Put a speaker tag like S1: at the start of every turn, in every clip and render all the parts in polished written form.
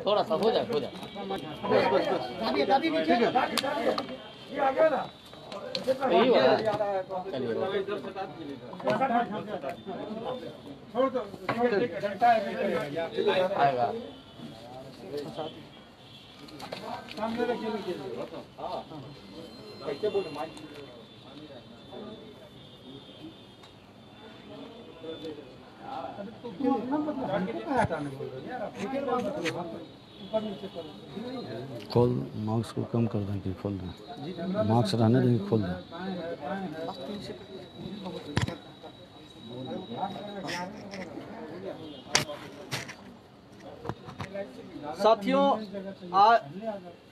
S1: थोड़ा सा हो जाए यही हो रहा है। चलिए आएगा
S2: खोल मार्क्स को कम कर दें कि खोल दें, मार्क्स रहने दें कि खोल दें।
S3: साथियों, आज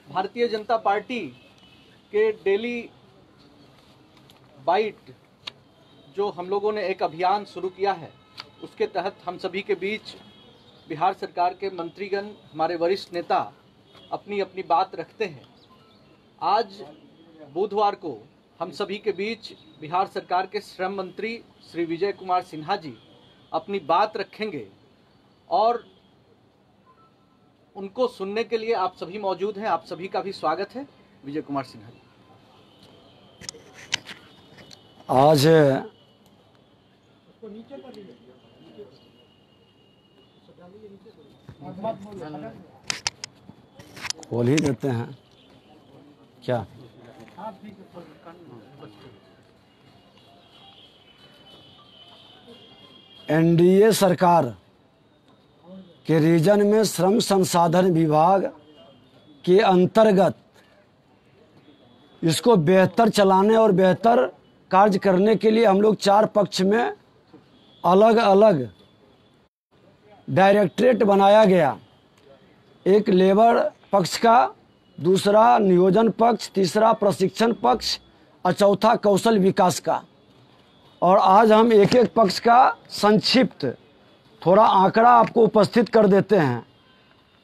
S3: भारतीय जनता पार्टी के डेली बाइट जो हम लोगों ने एक अभियान शुरू किया है, उसके तहत हम सभी के बीच बिहार सरकार के मंत्रीगण, हमारे वरिष्ठ नेता अपनी अपनी बात रखते हैं। आज बुधवार को हम सभी के बीच बिहार सरकार के श्रम मंत्री श्री विजय कुमार सिन्हा जी अपनी बात रखेंगे और उनको सुनने के लिए आप सभी मौजूद हैं। आप सभी का भी स्वागत है। विजय कुमार सिन्हा जी।
S2: आज खोल ही देते हैं क्या? एनडीए सरकार के रीजन में श्रम संसाधन विभाग के अंतर्गत इसको बेहतर चलाने और बेहतर कार्य करने के लिए हम लोग 4 पक्ष में अलग अलग डायरेक्टरेट बनाया गया। एक लेबर पक्ष का, दूसरा नियोजन पक्ष, तीसरा प्रशिक्षण पक्ष और चौथा कौशल विकास का। और आज हम एक एक पक्ष का संक्षिप्त थोड़ा आंकड़ा आपको उपस्थित कर देते हैं।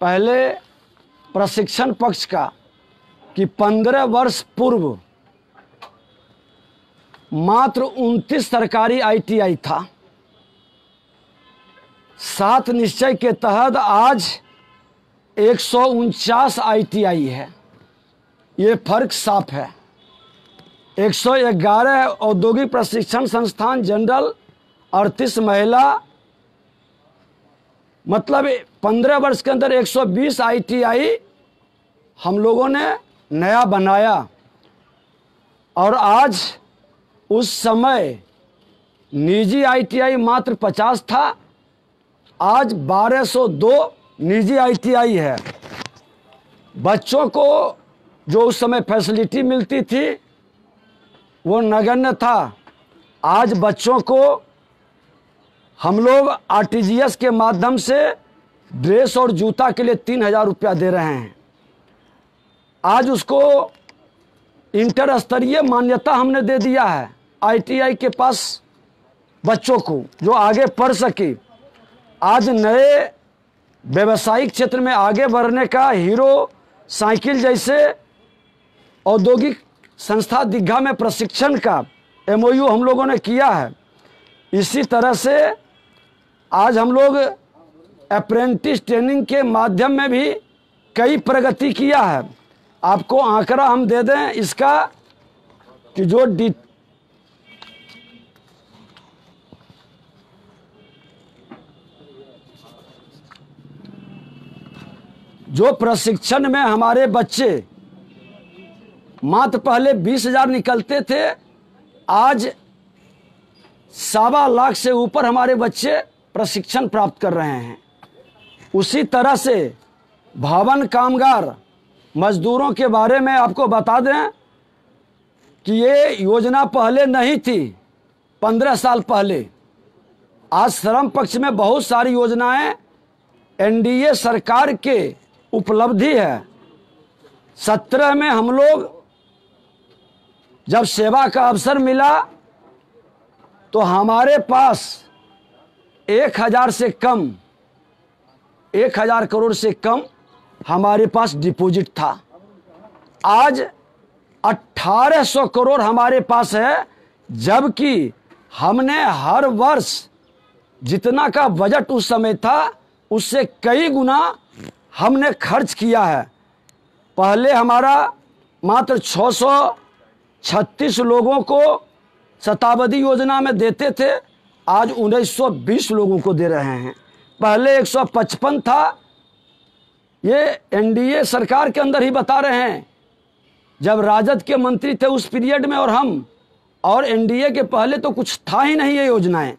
S2: पहले प्रशिक्षण पक्ष का कि 15 वर्ष पूर्व मात्र 29 सरकारी आईटीआई था। 7 निश्चय के तहत आज 149 आईटीआई है। ये फर्क साफ है। 111 औद्योगिक प्रशिक्षण संस्थान जनरल, 38 महिला, मतलब 15 वर्ष के अंदर 120 आईटीआई हम लोगों ने नया बनाया। और आज उस समय निजी आईटीआई मात्र 50 था, आज 1202 निजी आईटीआई है। बच्चों को जो उस समय फैसिलिटी मिलती थी वो नगण्य था। आज बच्चों को हम लोग आरटीजीएस के माध्यम से ड्रेस और जूता के लिए 3000 रुपया दे रहे हैं। आज उसको इंटर स्तरीय मान्यता हमने दे दिया है आईटीआई के पास बच्चों को, जो आगे पढ़ सके। आज नए व्यवसायिक क्षेत्र में आगे बढ़ने का हीरो साइकिल जैसे औद्योगिक संस्था दीघा में प्रशिक्षण का एमओयू हम लोगों ने किया है। इसी तरह से आज हम लोग अप्रेंटिस ट्रेनिंग के माध्यम में भी कई प्रगति किया है। आपको आंकड़ा हम दे दें इसका कि जो प्रशिक्षण में हमारे बच्चे मात्र पहले 20,000 निकलते थे, आज 1.25 लाख से ऊपर हमारे बच्चे प्रशिक्षण प्राप्त कर रहे हैं। उसी तरह से भवन कामगार मजदूरों के बारे में आपको बता दें कि ये योजना पहले नहीं थी, 15 साल पहले। आज श्रम पक्ष में बहुत सारी योजनाएं एनडीए सरकार के उपलब्धि है। 17 में हम लोग जब सेवा का अवसर मिला तो हमारे पास 1000 से कम, 1000 करोड़ से कम हमारे पास डिपॉजिट था। आज 1800 करोड़ हमारे पास है, जबकि हमने हर वर्ष जितना का बजट उस समय था उससे कई गुना हमने खर्च किया है। पहले हमारा मात्र 636 लोगों को शताब्दी योजना में देते थे, आज 1920 लोगों को दे रहे हैं। पहले 155 था, ये एनडीए सरकार के अंदर ही बता रहे हैं, जब राजद के मंत्री थे उस पीरियड में और एनडीए के पहले तो कुछ था ही नहीं ये योजनाएं।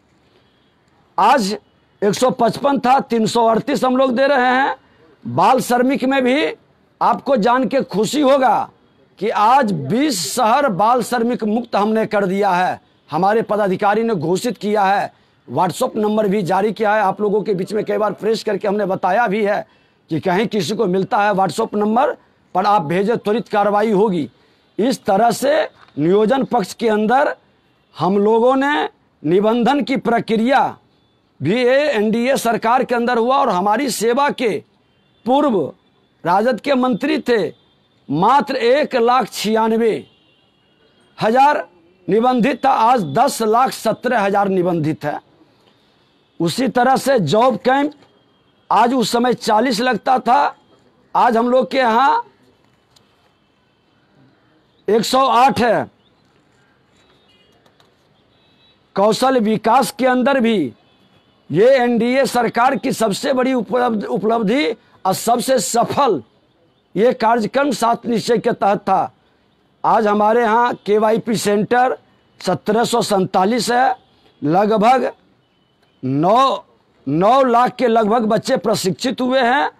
S2: आज 155 था, 338 हम लोग दे रहे हैं। बाल श्रमिक में भी आपको जान के खुशी होगा कि आज 20 शहर बाल श्रमिक मुक्त हमने कर दिया है। हमारे पदाधिकारी ने घोषित किया है, व्हाट्सएप नंबर भी जारी किया है। आप लोगों के बीच में कई बार प्रेस करके हमने बताया भी है कि कहीं किसी को मिलता है व्हाट्सएप नंबर पर आप भेजें, त्वरित कार्रवाई होगी। इस तरह से नियोजन पक्ष के अंदर हम लोगों ने निबंधन की प्रक्रिया भी एनडीए सरकार के अंदर हुआ और हमारी सेवा के पूर्व राजद के मंत्री थे, मात्र 1,96,000 निबंधित था, आज 10,17,000 निबंधित है। उसी तरह से जॉब कैंप आज उस समय 40 लगता था, आज हम लोग के यहाँ 108 है। कौशल विकास के अंदर भी ये एनडीए सरकार की सबसे बड़ी उपलब्धि और सबसे सफल ये कार्यक्रम 7 निश्चय के तहत था। आज हमारे यहाँ केवाईपी सेंटर 1747 है, लगभग 9 लाख के लगभग बच्चे प्रशिक्षित हुए हैं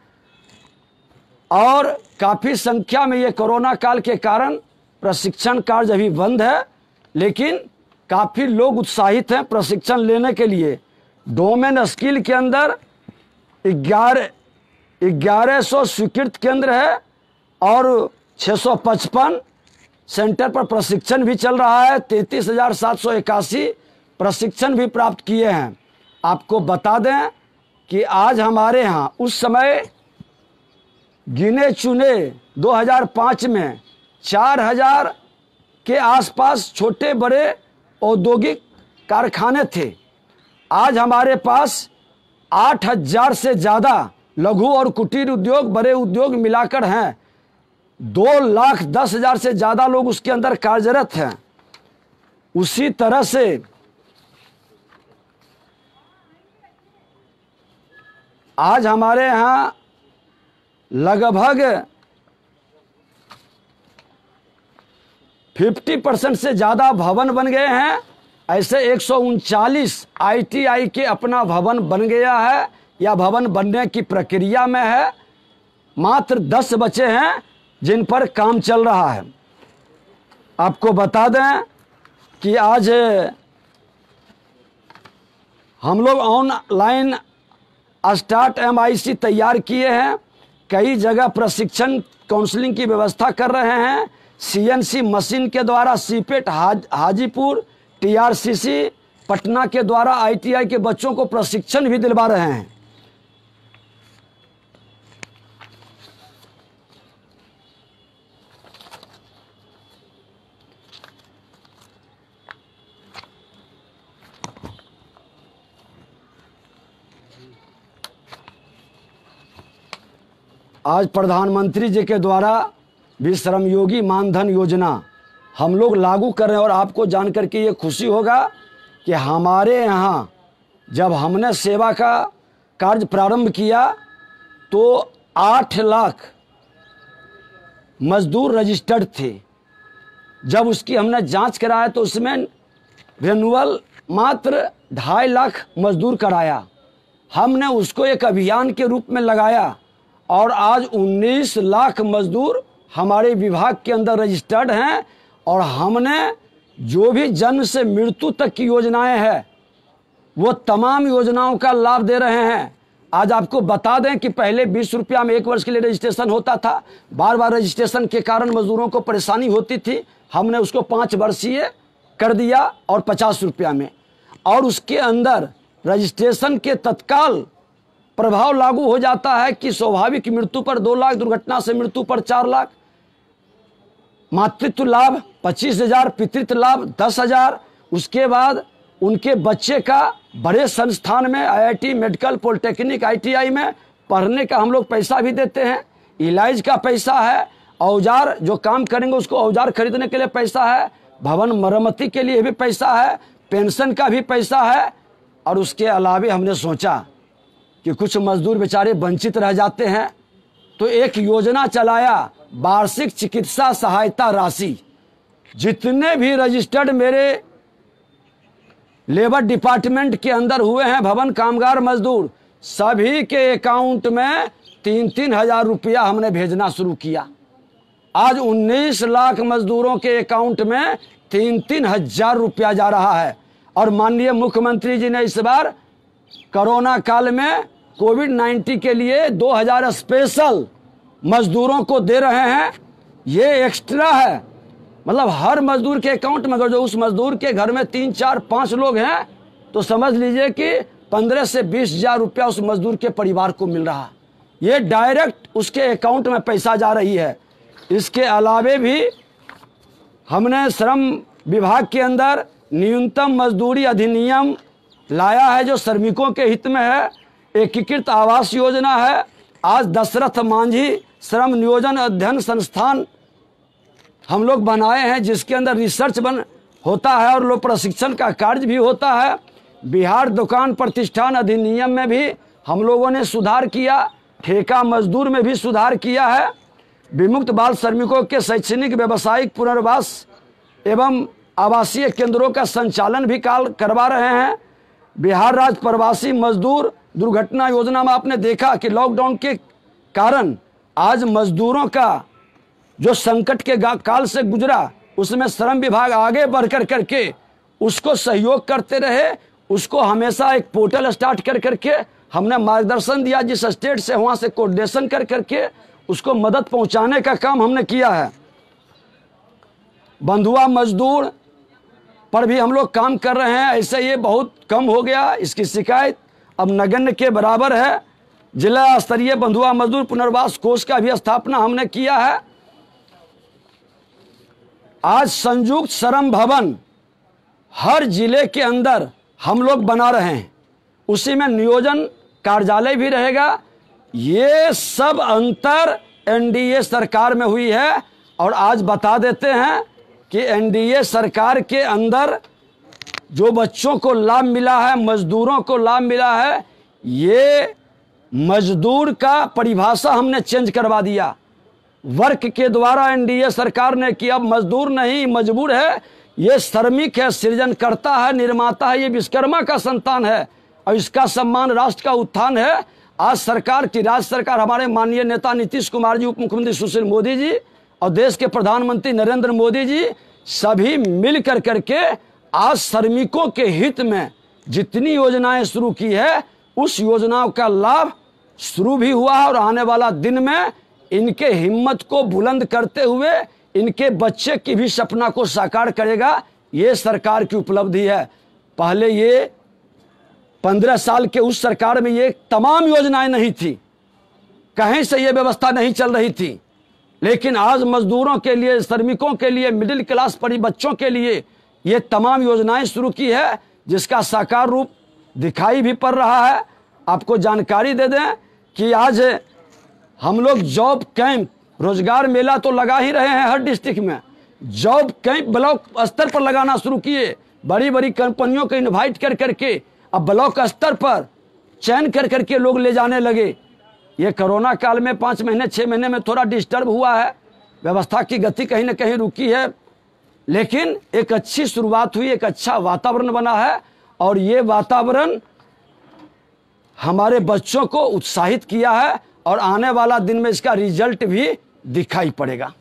S2: और काफ़ी संख्या में ये कोरोना काल के कारण प्रशिक्षण कार्य अभी बंद है, लेकिन काफ़ी लोग उत्साहित हैं प्रशिक्षण लेने के लिए। डोमेन स्किल के अंदर 1100 स्वीकृत केंद्र है और 655 सेंटर पर प्रशिक्षण भी चल रहा है। 33,781 प्रशिक्षण भी प्राप्त किए हैं। आपको बता दें कि आज हमारे यहाँ उस समय गिने चुने 2005 में 4,000 के आसपास छोटे बड़े औद्योगिक कारखाने थे। आज हमारे पास 8,000 से ज़्यादा लघु और कुटीर उद्योग, बड़े उद्योग मिलाकर हैं। 2,10,000 से ज़्यादा लोग उसके अंदर कार्यरत हैं। उसी तरह से आज हमारे यहाँ लगभग 50% से ज़्यादा भवन बन गए हैं। ऐसे 139 आईटीआई के अपना भवन बन गया है या भवन बनने की प्रक्रिया में है। मात्र 10 बचे हैं जिन पर काम चल रहा है। आपको बता दें कि आज हम लोग ऑनलाइन स्टार्ट MIC तैयार किए हैं। कई जगह प्रशिक्षण काउंसलिंग की व्यवस्था कर रहे हैं। CNC मशीन के द्वारा सीपेट हाजीपुर, TRCC पटना के द्वारा ITI के बच्चों को प्रशिक्षण भी दिलवा रहे हैं। आज प्रधानमंत्री जी के द्वारा भी श्रमयोगी मानधन योजना हम लोग लागू कर रहे हैं और आपको जानकर के ये खुशी होगा कि हमारे यहाँ जब हमने सेवा का कार्य प्रारंभ किया तो 8 लाख मजदूर रजिस्टर्ड थे। जब उसकी हमने जांच कराया तो उसमें रिन्यूअल मात्र 2.5 लाख मजदूर कराया। हमने उसको एक अभियान के रूप में लगाया और आज 19 लाख मजदूर हमारे विभाग के अंदर रजिस्टर्ड हैं और हमने जो भी जन्म से मृत्यु तक की योजनाएं हैं वो तमाम योजनाओं का लाभ दे रहे हैं। आज आपको बता दें कि पहले 20 रुपया में 1 वर्ष के लिए रजिस्ट्रेशन होता था। बार बार रजिस्ट्रेशन के कारण मजदूरों को परेशानी होती थी। हमने उसको 5 वर्षीय कर दिया और 50 रुपया में, और उसके अंदर रजिस्ट्रेशन के तत्काल प्रभाव लागू हो जाता है कि स्वाभाविक मृत्यु पर 2 लाख, दुर्घटना से मृत्यु पर 4 लाख, मातृत्व लाभ 25,000, पितृत्व लाभ 10,000, उसके बाद उनके बच्चे का बड़े संस्थान में IIT, मेडिकल, पॉलिटेक्निक, ITI में पढ़ने का हम लोग पैसा भी देते हैं। इलाज का पैसा है, औजार जो काम करेंगे उसको औजार खरीदने के लिए पैसा है, भवन मरम्मती के लिए भी पैसा है, पेंशन का भी पैसा है। और उसके अलावे हमने सोचा कि कुछ मजदूर बेचारे वंचित रह जाते हैं, तो एक योजना चलाया, वार्षिक चिकित्सा सहायता राशि। जितने भी रजिस्टर्ड मेरे लेबर डिपार्टमेंट के अंदर हुए हैं भवन कामगार मजदूर, सभी के अकाउंट में 3-3 हज़ार रुपया हमने भेजना शुरू किया। आज 19 लाख मजदूरों के अकाउंट में 3-3 हज़ार रुपया जा रहा है। और माननीय मुख्यमंत्री जी ने इस बार कोरोना काल में कोविड-19 के लिए 2000 स्पेशल मजदूरों को दे रहे हैं। ये एक्स्ट्रा है, मतलब हर मजदूर के अकाउंट में अगर जो उस मजदूर के घर में 3, 4, 5 लोग हैं तो समझ लीजिए कि 15 से 20 हज़ार रुपया उस मजदूर के परिवार को मिल रहा। ये डायरेक्ट उसके अकाउंट में पैसा जा रही है। इसके अलावे भी हमने श्रम विभाग के अंदर न्यूनतम मजदूरी अधिनियम लाया है जो श्रमिकों के हित में है। एकीकृत आवास योजना है। आज दशरथ मांझी श्रम नियोजन अध्ययन संस्थान हम लोग बनाए हैं जिसके अंदर रिसर्च होता है और लोग प्रशिक्षण का कार्य भी होता है। बिहार दुकान प्रतिष्ठान अधिनियम में भी हम लोगों ने सुधार किया, ठेका मजदूर में भी सुधार किया है। विमुक्त बाल श्रमिकों के शैक्षणिक, व्यावसायिक पुनर्वास एवं आवासीय केंद्रों का संचालन भी करवा रहे हैं। बिहार राज्य प्रवासी मजदूर दुर्घटना योजना में आपने देखा कि लॉकडाउन के कारण आज मजदूरों का जो संकट के काल से गुजरा, उसमें श्रम विभाग आगे बढ़कर करके उसको सहयोग करते रहे। उसको हमेशा एक पोर्टल स्टार्ट करके हमने मार्गदर्शन दिया, जिस स्टेट से वहाँ से कोऑर्डिनेशन करके उसको मदद पहुँचाने का काम हमने किया है। बंधुआ मजदूर पर भी हम लोग काम कर रहे हैं। ऐसे ये बहुत कम हो गया, इसकी शिकायत अब नगण्य के बराबर है। जिला स्तरीय बंधुआ मजदूर पुनर्वास कोष का भी स्थापना हमने किया है। आज संयुक्त श्रम भवन हर जिले के अंदर हम लोग बना रहे हैं, उसी में नियोजन कार्यालय भी रहेगा। ये सब अंतर NDA सरकार में हुई है। और आज बता देते हैं कि NDA सरकार के अंदर जो बच्चों को लाभ मिला है, मजदूरों को लाभ मिला है, ये मजदूर का परिभाषा हमने चेंज करवा दिया। वर्क के द्वारा NDA सरकार ने कि अब मजदूर नहीं मजबूर है, ये श्रमिक है, सृजनकर्ता है, निर्माता है, ये विश्वकर्मा का संतान है और इसका सम्मान राष्ट्र का उत्थान है। आज सरकार की राज्य सरकार, हमारे माननीय नेता नीतीश कुमार जी, उप मुख्यमंत्री सुशील मोदी जी और देश के प्रधानमंत्री नरेंद्र मोदी जी सभी मिल करके आज श्रमिकों के हित में जितनी योजनाएं शुरू की है उस योजनाओं का लाभ शुरू भी हुआ है और आने वाला दिन में इनके हिम्मत को बुलंद करते हुए इनके बच्चे की भी सपना को साकार करेगा। ये सरकार की उपलब्धि है। पहले ये 15 साल के उस सरकार में ये तमाम योजनाएं नहीं थी, कहीं से ये व्यवस्था नहीं चल रही थी, लेकिन आज मजदूरों के लिए, श्रमिकों के लिए, मिडिल क्लास बच्चों के लिए ये तमाम योजनाएं शुरू की है, जिसका साकार रूप दिखाई भी पड़ रहा है। आपको जानकारी दे दें कि आज हम लोग जॉब कैंप, रोजगार मेला तो लगा ही रहे हैं हर डिस्ट्रिक्ट में। जॉब कैंप ब्लॉक स्तर पर लगाना शुरू किए, बड़ी बड़ी कंपनियों को इनवाइट करके अब ब्लॉक स्तर पर चयन करके लोग ले जाने लगे। ये कोरोना काल में 5 महीने 6 महीने में थोड़ा डिस्टर्ब हुआ है, व्यवस्था की गति कहीं ना कहीं रुकी है, लेकिन एक अच्छी शुरुआत हुई, एक अच्छा वातावरण बना है और ये वातावरण हमारे बच्चों को उत्साहित किया है और आने वाला दिन में इसका रिजल्ट भी दिखाई पड़ेगा।